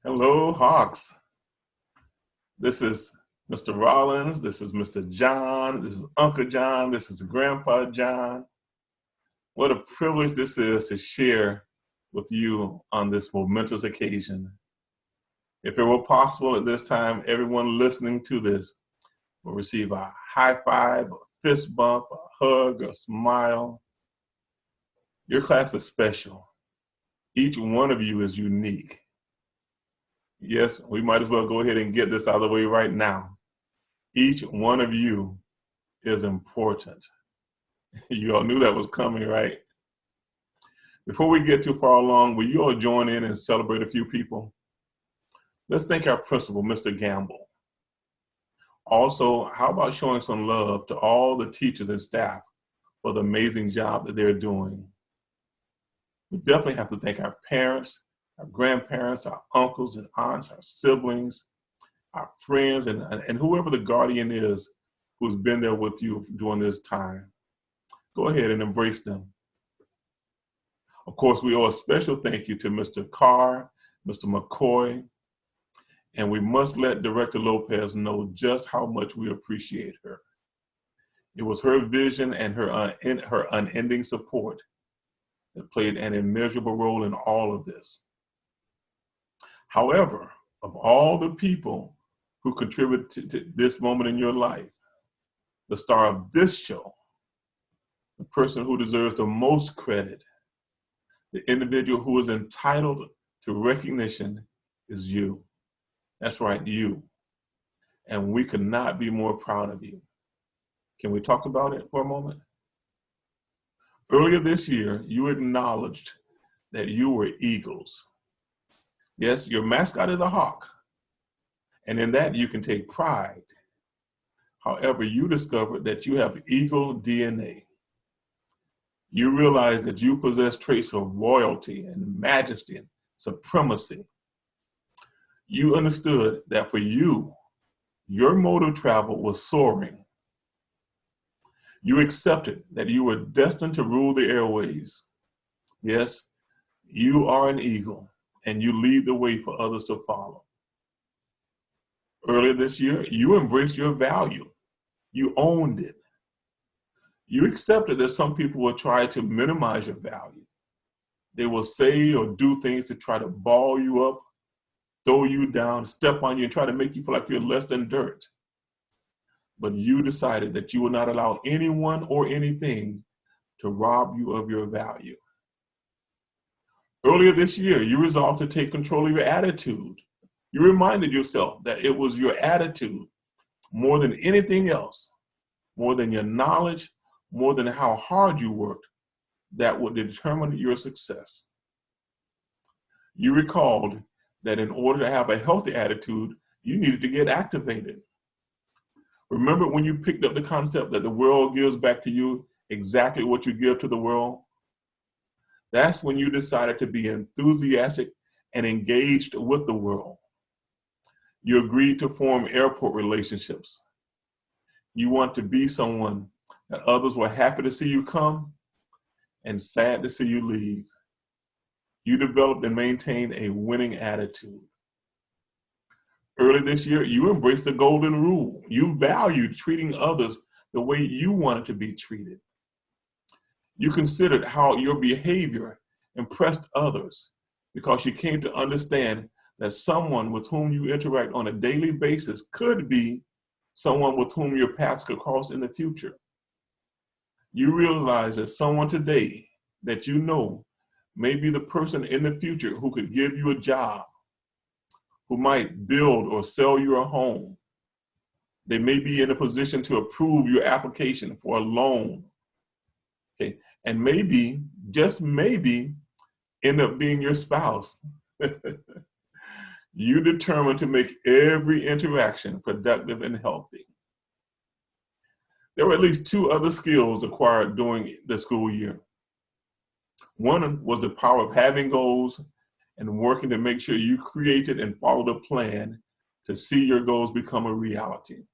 Hello, Hawks. This is Mr. Rollins. This is Mr. John. This is Uncle John. This is Grandpa John. What a privilege this is to share with you on this momentous occasion. If it were possible at this time, everyone listening to this will receive a high five, a fist bump, a hug, a smile. Your class is special. Each one of you is unique. Yes, we might as well go ahead and get this out of the way right now. Each one of you is important. You all knew that was coming, right? Before we get too far along, will you all join in and celebrate a few people? Let's thank our principal, Mr. Gamble. Also, how about showing some love to all the teachers and staff for the amazing job that they're doing? We definitely have to thank our parents, our grandparents, our uncles and aunts, our siblings, our friends, and whoever the guardian is who's been there with you during this time. Go ahead and embrace them. Of course, we owe a special thank you to Mr. Carr, Mr. McCoy, and we must let Director Lopez know just how much we appreciate her. It was her vision and her unending support that played an immeasurable role in all of this. However, of all the people who contributed to this moment in your life, the star of this show, the person who deserves the most credit, the individual who is entitled to recognition is you. That's right, you. And we could not be more proud of you. Can we talk about it for a moment? Earlier this year, you acknowledged that you were eagles. Yes, your mascot is a hawk, and in that you can take pride. However, you discovered that you have eagle DNA. You realize that you possess traits of royalty and majesty and supremacy. You understood that for you, your mode of travel was soaring. You accepted that you were destined to rule the airways. Yes, you are an eagle, and you lead the way for others to follow. Earlier this year, you embraced your value. You owned it. You accepted that some people will try to minimize your value. They will say or do things to try to ball you up, throw you down, step on you, and try to make you feel like you're less than dirt. But you decided that you will not allow anyone or anything to rob you of your value. Earlier this year, you resolved to take control of your attitude. You reminded yourself that it was your attitude more than anything else, more than your knowledge, more than how hard you worked, that would determine your success. You recalled that in order to have a healthy attitude, you needed to get activated. Remember when you picked up the concept that the world gives back to you exactly what you give to the world? That's when you decided to be enthusiastic and engaged with the world. You agreed to form airport relationships. You want to be someone that others were happy to see you come and sad to see you leave. You developed and maintained a winning attitude. Early this year, you embraced the golden rule. You valued treating others the way you wanted to be treated. You considered how your behavior impressed others because you came to understand that someone with whom you interact on a daily basis could be someone with whom your paths could cross in the future. You realize that someone today that you know may be the person in the future who could give you a job, who might build or sell you a home. They may be in a position to approve your application for a loan. Okay, and maybe, just maybe, end up being your spouse. You determined to make every interaction productive and healthy. There were at least two other skills acquired during the school year. One was the power of having goals and working to make sure you created and followed a plan to see your goals become a reality.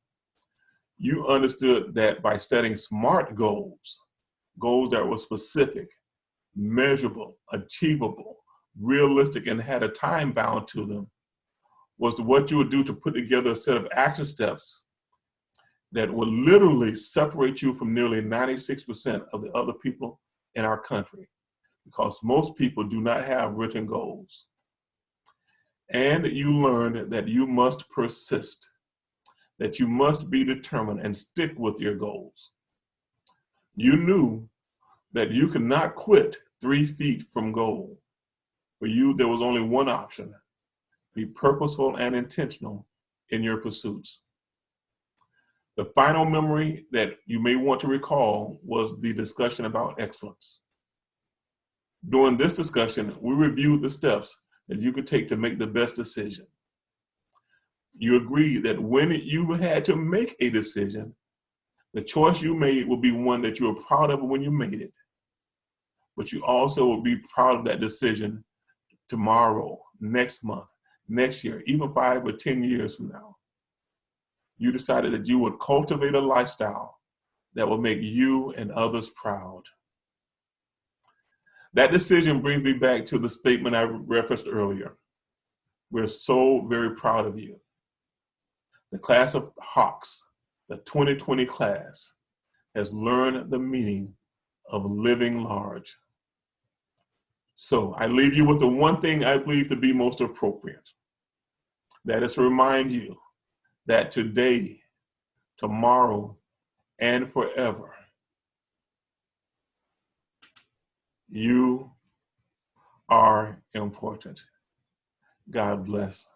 You understood that by setting SMART goals, goals that were specific, measurable, achievable, realistic, and had a time bound to them, was what you would do to put together a set of action steps that would literally separate you from nearly 96% of the other people in our country, because most people do not have written goals. And you learned that you must persist, that you must be determined and stick with your goals. You knew that you could not quit 3 feet from goal. For you, there was only one option: be purposeful and intentional in your pursuits. The final memory that you may want to recall was the discussion about excellence. During this discussion, we reviewed the steps that you could take to make the best decision. You agreed that when you had to make a decision, the choice you made would be one that you were proud of when you made it, but you also would be proud of that decision tomorrow, next month, next year, even 5 or 10 years from now. You decided that you would cultivate a lifestyle that will make you and others proud. That decision brings me back to the statement I referenced earlier. We're so very proud of you. The class of Hawks, the 2020 class, has learned the meaning of living large. So I leave you with the one thing I believe to be most appropriate. That is to remind you that today, tomorrow, and forever, you are important. God bless.